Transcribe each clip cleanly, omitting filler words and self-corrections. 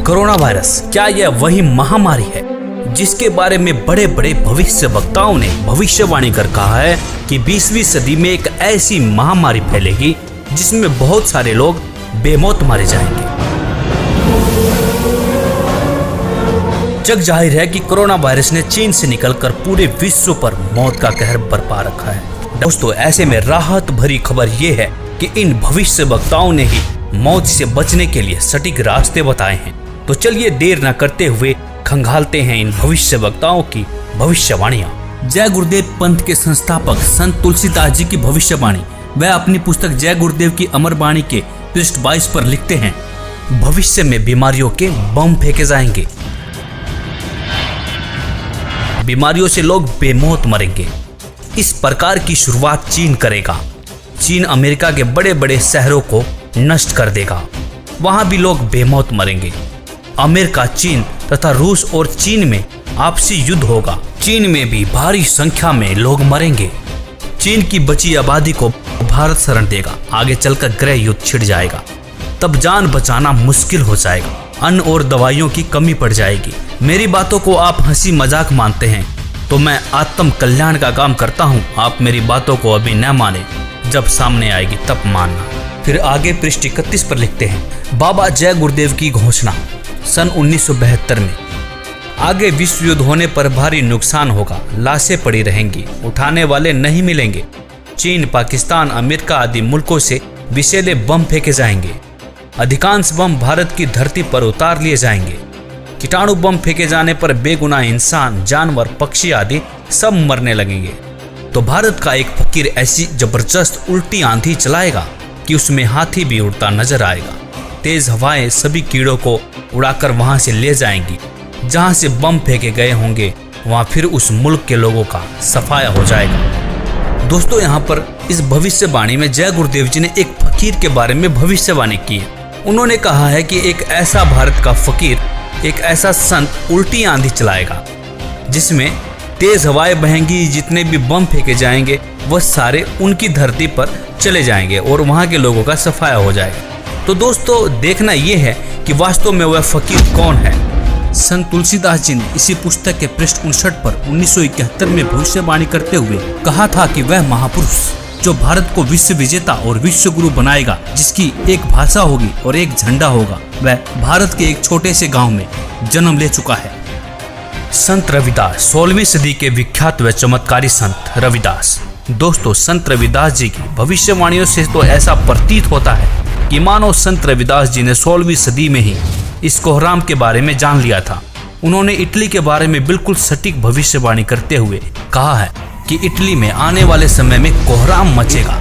Corona virus क्या यह वही महामारी है जिसके बारे में बड़े बड़े भविष्य वक्ताओं ने भविष्यवाणी कर कहा है कि 20वीं सदी में एक ऐसी महामारी फैलेगी जिसमें बहुत सारे लोग बेमौत मारे जाएंगे। जग जाहिर है कि कोरोना वायरस ने चीन से निकलकर पूरे विश्व पर मौत का कहर बरपा रखा है। दोस्तों, ऐसे में राहत भरी खबर यह है कि इन भविष्य वक्ताओं ने ही मौत से बचने के लिए सटीक रास्ते बताए हैं। तो चलिए देर न करते हुए खंगालते हैं इन भविष्य वक्ताओं की भविष्यवाणियां। जय गुरुदेव पंथ के संस्थापक संत तुलसीदास जी की भविष्यवाणी। वह अपनी पुस्तक जय गुरुदेव की अमर वाणी के पृष्ठ 22 पर लिखते हैं, भविष्य में बीमारियों के बम फेंके जाएंगे, बीमारियों से लोग बेमौत मरेंगे। इस प्रकार की शुरुआत चीन करेगा। चीन अमेरिका के बड़े बड़े शहरों को नष्ट कर देगा, वहां भी लोग बेमौत मरेंगे। अमेरिका, चीन तथा रूस और चीन में आपसी युद्ध होगा। चीन में भी भारी संख्या में लोग मरेंगे। चीन की बची आबादी को भारत शरण देगा। आगे चलकर गृह युद्ध छिड़ जाएगा, तब जान बचाना मुश्किल हो जाएगा। अन्न और दवाइयों की कमी पड़ जाएगी। मेरी बातों को आप हंसी मजाक मानते हैं तो मैं आत्म कल्याण का काम करता हूँ। आप मेरी बातों को अभी न माने, जब सामने आएगी तब मानना। फिर आगे पृष्ठ 31 पर लिखते हैं, बाबा जय गुरुदेव की घोषणा सन 1972 में। आगे विश्व युद्ध होने पर भारी नुकसान होगा, लाशें पड़ी रहेंगी, उठाने वाले नहीं मिलेंगे। चीन, पाकिस्तान, अमेरिका आदि मुल्कों से विषैले बम फेंके जाएंगे। अधिकांश बम भारत की धरती पर उतार लिए जाएंगे। कीटाणु बम फेंके जाने पर बेगुनाह इंसान, जानवर, पक्षी आदि सब मरने लगेंगे। तो भारत का एक फकीर ऐसी जबरदस्त उल्टी आंधी चलाएगा कि उसमें हाथी भी उड़ता नजर आएगा। तेज हवाएं सभी कीड़ों को उड़ाकर वहां से ले जाएंगी। जहां से बम फेंके गए होंगे वहां फिर उस मुल्क के लोगों का सफाया हो जाएगा। दोस्तों, यहाँ पर इस भविष्यवाणी में जय गुरुदेव जी ने एक फकीर के बारे में भविष्यवाणी की है। उन्होंने कहा है कि एक ऐसा भारत का फकीर, एक ऐसा संत उल्टी आंधी चलाएगा जिसमें तेज हवाएं बहेंगी। जितने भी बम फेंके जाएंगे वह सारे उनकी धरती पर चले जाएंगे और वहां के लोगों का सफाया हो जाएगा। तो दोस्तों, देखना यह है कि वास्तव में वह फकीर कौन है। संत तुलसीदास जी ने इसी पुस्तक के पृष्ठ 59 पर 1971 में भविष्यवाणी करते हुए कहा था कि वह महापुरुष जो भारत को विश्व विजेता और विश्व गुरु बनाएगा, जिसकी एक भाषा होगी और एक झंडा होगा, वह भारत के एक छोटे से गांव में जन्म ले चुका है। संत रविदास, 16वीं सदी के विख्यात व चमत्कारी संत रविदास। दोस्तों, संत रविदास जी की भविष्यवाणियों से तो ऐसा प्रतीत होता है कि मानो संत रविदास जी ने 16वीं सदी में ही इस कोहराम के बारे में जान लिया था। उन्होंने इटली के बारे में बिल्कुल सटीक भविष्यवाणी करते हुए कहा है कि इटली में आने वाले समय में कोहराम मचेगा।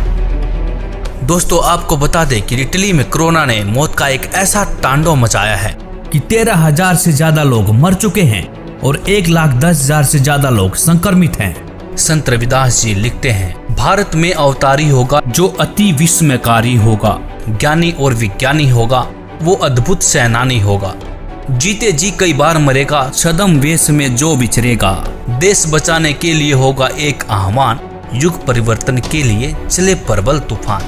दोस्तों, आपको बता दें कि इटली में कोरोना ने मौत का एक ऐसा तांडव मचाया है कि 13,000 से ज्यादा लोग मर चुके हैं और 1,10,000 से ज्यादा लोग संक्रमित हैं। संत रविदास जी लिखते हैं, भारत में अवतारी होगा जो अति विस्मयकारी होगा, ज्ञानी और विज्ञानी होगा, वो अद्भुत सेनानी होगा। जीते जी कई बार मरेगा, छद्म वेश में जो विचरेगा। देश बचाने के लिए होगा एक आह्वान, युग परिवर्तन के लिए चले प्रबल तूफान।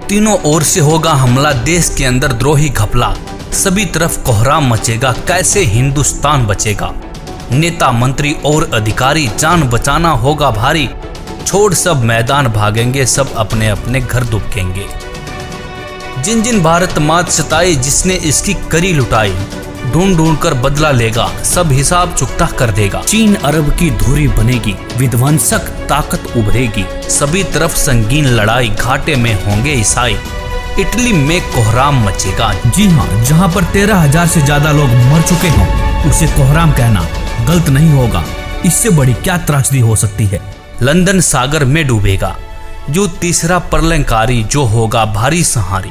तीनों ओर से होगा हमला, देश के अंदर द्रोही घपला। सभी तरफ कोहराम मचेगा, कैसे हिंदुस्तान बचेगा। नेता, मंत्री और अधिकारी, जान बचाना होगा भारी। छोड़ सब मैदान भागेंगे, सब अपने अपने घर दुबकेंगे। जिन जिन भारत मात सताई, जिसने इसकी करी लुटाई, ढूंढ ढूंढ कर बदला लेगा, सब हिसाब चुकता कर देगा। चीन अरब की धुरी बनेगी, विध्वंसक ताकत उभरेगी। सभी तरफ संगीन लड़ाई, घाटे में होंगे ईसाई। इटली में कोहराम मचेगा। जी हाँ, जहाँ पर 13,000 से ज्यादा लोग मर चुके हों, उसे कोहराम कहना गलत नहीं होगा। इससे बड़ी क्या त्रासदी हो सकती है। लंदन सागर में डूबेगा। जो तीसरा प्रलयंकारी, जो होगा भारी संहारी।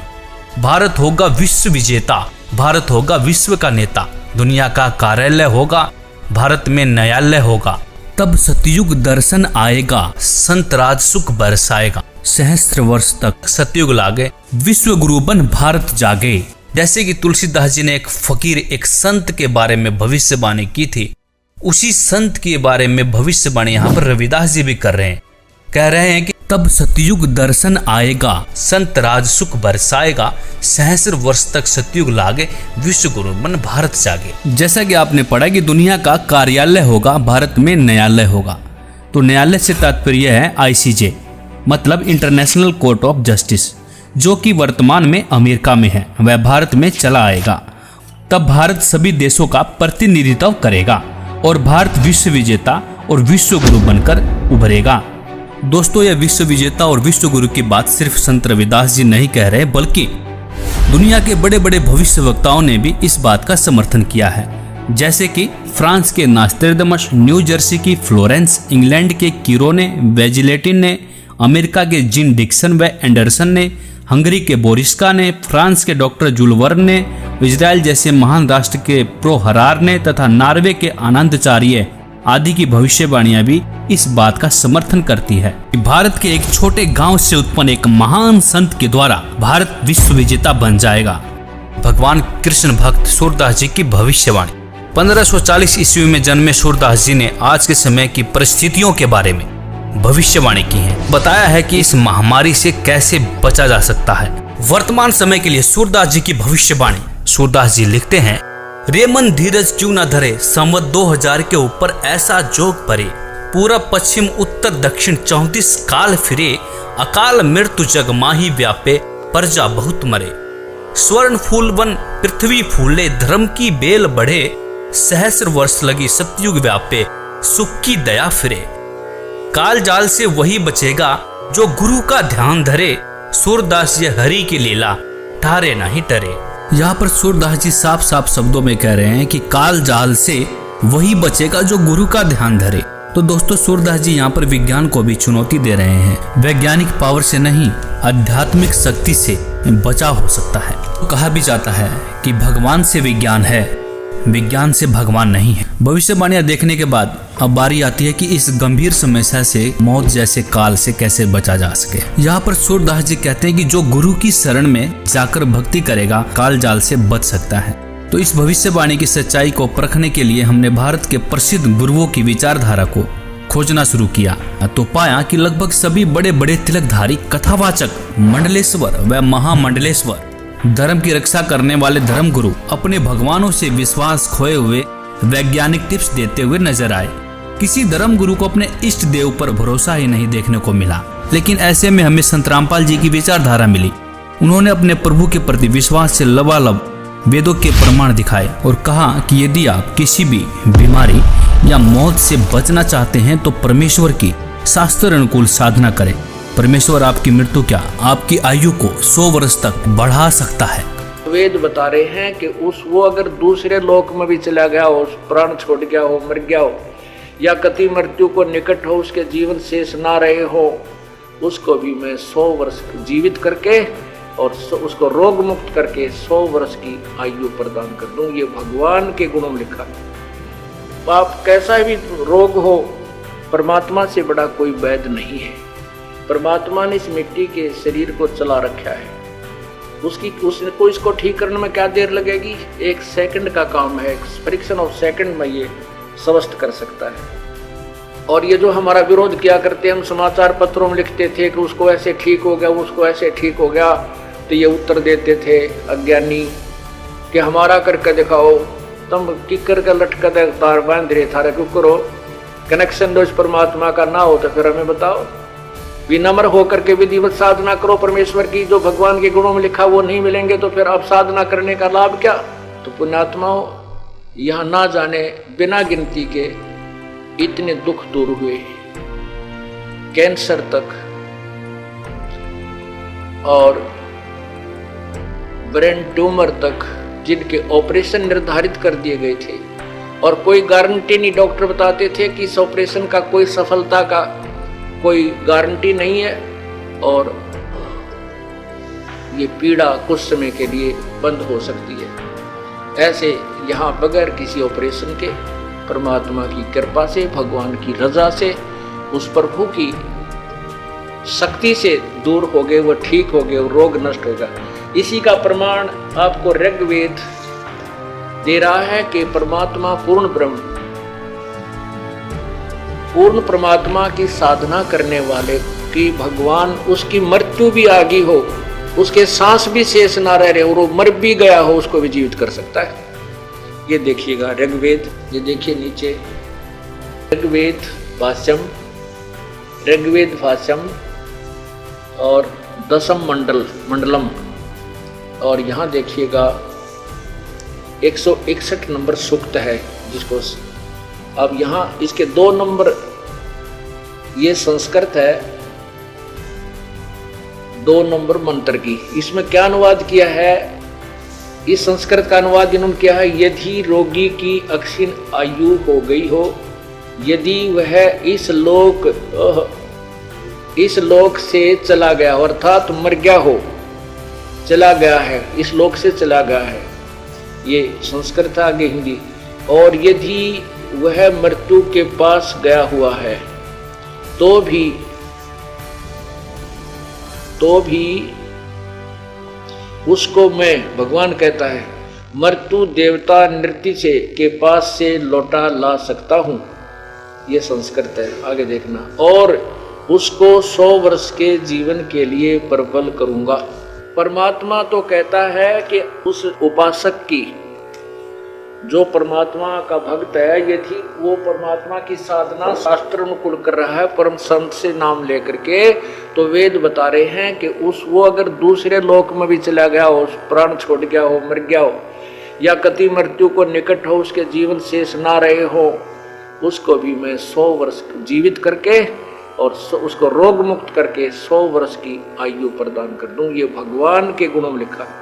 भारत होगा विश्व विजेता, भारत होगा विश्व का नेता। दुनिया का कार्यालय होगा, भारत में न्यायालय होगा। तब सतयुग दर्शन आएगा, संत राज सुख बरसाएगा। सहस्त्र वर्ष तक सतयुग लागे, विश्व गुरु बन भारत जागे। जैसे कि तुलसीदास जी ने एक फकीर, एक संत के बारे में भविष्यवाणी की थी, उसी संत के बारे में भविष्यवाणी यहाँ पर रविदास जी भी कर रहे हैं। कह रहे हैं कि तब सतयुग दर्शन आएगा, संत राज सुख बरसाएगा, सहस्र वर्ष तक सतयुग लागे, विश्व गुरु मन भारत जागे। जैसा कि आपने पढ़ा कि दुनिया का कार्यालय होगा, भारत में न्यायालय होगा। तो न्यायालय से तात्पर्य है ICJ, मतलब इंटरनेशनल कोर्ट ऑफ जस्टिस, जो कि वर्तमान में अमेरिका में है, वह भारत में चला आएगा। तब भारत सभी देशों का प्रतिनिधित्व करेगा और भारत विश्व विजेता और विश्व गुरु बनकर उभरेगा। दोस्तों, यह विश्व विजेता और विश्व गुरु की बात सिर्फ संत रविदास जी नहीं कह रहे, बल्कि दुनिया के बड़े बड़े भविष्यवक्ताओं ने भी इस बात का समर्थन किया है। जैसे कि फ्रांस के नास्ट्रेडमस, न्यू जर्सी की फ्लोरेंस, इंग्लैंड के कीरो ने, वेजिलेटिन ने, अमेरिका के जिन डिक्सन व एंडरसन ने, हंगरी के बोरिस्का ने, फ्रांस के डॉक्टर जूल वर्न ने, इजराइल जैसे महान राष्ट्र के प्रो हरार ने तथा नॉर्वे के आनंदचार्य आदि की भविष्यवाणियां भी इस बात का समर्थन करती है कि भारत के एक छोटे गांव से उत्पन्न एक महान संत के द्वारा भारत विश्व विजेता बन जाएगा। भगवान कृष्ण भक्त सूरदास जी की भविष्यवाणी। 1540 ईस्वी में जन्मे सूरदास जी ने आज के समय की परिस्थितियों के बारे में भविष्यवाणी की है। बताया है कि इस महामारी से कैसे बचा जा सकता है। वर्तमान समय के लिए सूरदास जी की भविष्यवाणी। सूरदास जी लिखते हैं, रे मन धीरज क्यों न धरे, संवत 2000 के ऊपर ऐसा जोग परे, पूरब पश्चिम उत्तर दक्षिण 34 काल फिरे, अकाल मृत्यु जग माही व्यापे, प्रजा बहुत मरे। स्वर्ण फूल वन पृथ्वी फूले, धर्म की बेल बढ़े, सहस्र वर्ष लगी सतयुग व्यापे, सुख की दया फिरे। काल जाल से वही बचेगा जो गुरु का ध्यान धरे, सूरदास ये हरि की लीला ठारे नहीं डरे। यहाँ पर सूरदास जी साफ साफ शब्दों में कह रहे हैं कि काल जाल से वही बचेगा जो गुरु का ध्यान धरे। तो दोस्तों, सूरदास जी यहाँ पर विज्ञान को भी चुनौती दे रहे हैं। वैज्ञानिक पावर से नहीं, आध्यात्मिक शक्ति से बचाव हो सकता है। तो कहा भी जाता है कि भगवान से विज्ञान है, विज्ञान से भगवान नहीं है। भविष्यवाणियां देखने के बाद अब बारी आती है कि इस गंभीर समस्या से, मौत जैसे काल से कैसे बचा जा सके। यहाँ पर सूरदास जी कहते हैं कि जो गुरु की शरण में जाकर भक्ति करेगा, काल जाल से बच सकता है। तो इस भविष्यवाणी की सच्चाई को परखने के लिए हमने भारत के प्रसिद्ध गुरुओं की विचारधारा को खोजना शुरू किया तो पाया कि लगभग सभी बड़े बड़े तिलकधारी, कथावाचक, मंडलेश्वर व महामंडलेश्वर, धर्म की रक्षा करने वाले धर्म गुरु अपने भगवानों से विश्वास खोए हुए वैज्ञानिक टिप्स देते हुए नजर आए। किसी धर्म गुरु को अपने इष्ट देव पर भरोसा ही नहीं देखने को मिला। लेकिन ऐसे में हमें संत रामपाल जी की विचारधारा मिली। उन्होंने अपने प्रभु के प्रति विश्वास से लबालब वेदों के प्रमाण दिखाए और कहा कि यदि आप किसी भी बीमारी या मौत से बचना चाहते हैं तो परमेश्वर की शास्त्र अनुकूल साधना करें। परमेश्वर आपकी मृत्यु क्या, आपकी आयु को 100 वर्ष तक बढ़ा सकता है। वेद बता रहे हैं कि वो अगर दूसरे लोक में भी चला गया हो, प्राण छोड़ गया हो, मर गया हो, या कति मृत्यु को निकट हो, उसके जीवन शेष ना रहे हो, उसको भी मैं 100 वर्ष जीवित करके और उसको रोग मुक्त करके 100 वर्ष की आयु प्रदान कर दूं। ये भगवान के गुणों में लिखा है। आप कैसा भी रोग हो, परमात्मा से बड़ा कोई वैद्य नहीं है। परमात्मा ने इस मिट्टी के शरीर को चला रखा है। उसको इसको ठीक करने में क्या देर लगेगी? 1 सेकंड का काम है। फ्रिक्शन ऑफ सेकंड में ये स्वस्थ कर सकता है। और ये जो हमारा विरोध किया करते हैं, हम समाचार पत्रों में लिखते थे कि उसको ऐसे ठीक हो गया, उसको ऐसे ठीक हो गया, तो ये उत्तर देते थे अज्ञानी कि हमारा करके दिखाओ, तुम किकर का लटका दे तार बांध रहे थारा क्यों करो, कनेक्शन दो इस परमात्मा का ना हो तो फिर हमें बताओ। विनम्र होकर के विधिवत साधना करो परमेश्वर की, जो भगवान के गुणों में लिखा वो नहीं मिलेंगे तो फिर अब साधना करने का लाभ क्या? तो पुण्यात्माओं, यहाँ ना जाने बिना गिनती के इतने दुख दूर हुए, कैंसर तक और ब्रेन ट्यूमर तक, जिनके ऑपरेशन निर्धारित कर दिए गए थे और कोई गारंटी नहीं। डॉक्टर बताते थे कि इस ऑपरेशन का कोई सफलता का कोई गारंटी नहीं है और ये पीड़ा कुछ समय के लिए बंद हो सकती है। ऐसे यहाँ बगैर किसी ऑपरेशन के, परमात्मा की कृपा से, भगवान की रजा से, उस प्रभु की शक्ति से दूर हो गए, वो ठीक हो गए, वो रोग नष्ट होगा। इसी का प्रमाण आपको ऋग्वेद दे रहा है कि परमात्मा पूर्ण ब्रह्म पूर्ण परमात्मा की साधना करने वाले की भगवान उसकी मृत्यु भी आ गई हो, उसके सांस भी शेष ना रहे और वो मर भी गया हो, उसको भी जीवित कर सकता है। ये देखिएगा ऋग्वेद, ये देखिए नीचे ऋग्वेद भाष्यम और दशम मंडलम, और यहाँ देखिएगा 161 नंबर सूक्त है, जिसको अब यहाँ इसके 2 नंबर, ये संस्कृत है, 2 नंबर मंत्र की। इसमें क्या अनुवाद किया है, इस संस्कृत का अनुवाद इन्होंने किया है, यदि रोगी की अक्षीण आयु हो गई हो, यदि वह इस लोक से चला गया हो, अर्थात मर गया हो, चला गया है, इस लोक से चला गया है, ये संस्कृत आगे हिंदी। और यदि वह मृत्यु के पास गया हुआ है तो भी उसको मैं, भगवान कहता है, मृत्यु देवता नृत्य से के पास से लौटा ला सकता हूं, ये संस्कृत है, आगे देखना। और उसको 100 वर्ष के जीवन के लिए प्रबल करूंगा। परमात्मा तो कहता है कि उस उपासक की, जो परमात्मा का भक्त है, यदि वो परमात्मा की साधना शास्त्र अनुकूल कर रहा है, परम संत से नाम लेकर के, तो वेद बता रहे हैं कि वो अगर दूसरे लोक में भी चला गया हो, प्राण छोड़ गया हो, मर गया हो, या कति मृत्यु को निकट हो, उसके जीवन शेष ना रहे हो, उसको भी मैं 100 वर्ष जीवित करके और उसको रोग मुक्त करके 100 वर्ष की आयु प्रदान कर दूं। ये भगवान के गुणों में लिखा है।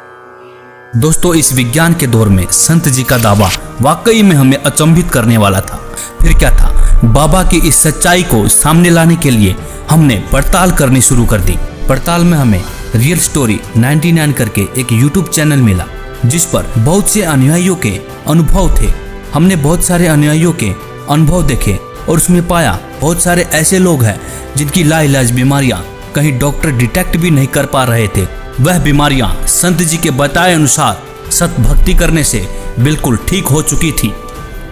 दोस्तों, इस विज्ञान के दौर में संत जी का दावा वाकई में हमें अचंभित करने वाला था। फिर क्या था, बाबा की इस सच्चाई को सामने लाने के लिए हमने पड़ताल करनी शुरू कर दी। पड़ताल में हमें रियल स्टोरी 99 करके एक YouTube चैनल मिला, जिस पर बहुत से अनुयायियों के अनुभव थे। हमने बहुत सारे अनुयायियों के अनुभव देखे और उसमें पाया बहुत सारे ऐसे लोग हैं जिनकी लाइलाज बीमारियां कहीं डॉक्टर डिटेक्ट भी नहीं कर पा रहे थे। वह बीमारियां संत जी के बताए अनुसार सत भक्ति करने से बिल्कुल ठीक हो चुकी थी।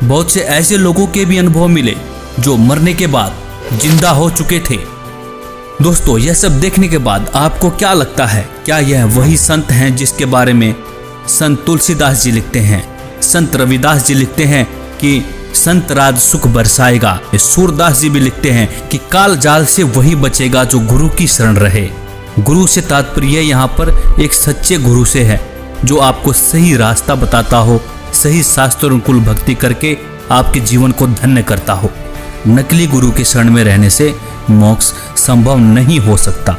बहुत से ऐसे लोगों के भी अनुभव मिले जो मरने के बाद जिंदा हो चुके थे। दोस्तों, यह सब देखने के बाद आपको क्या लगता है, क्या यह वही संत हैं जिसके बारे में संत तुलसीदास जी लिखते हैं, संत रविदास जी लिखते हैं कि संत राज सुख बरसाएगा? सूरदास जी भी लिखते हैं कि काल जाल से वही बचेगा जो गुरु की शरण रहे। गुरु से तात्पर्य यहाँ पर एक सच्चे गुरु से है, जो आपको सही रास्ता बताता हो, सही शास्त्र अनुकूल भक्ति करके आपके जीवन को धन्य करता हो। नकली गुरु के शरण में रहने से मोक्ष संभव नहीं हो सकता।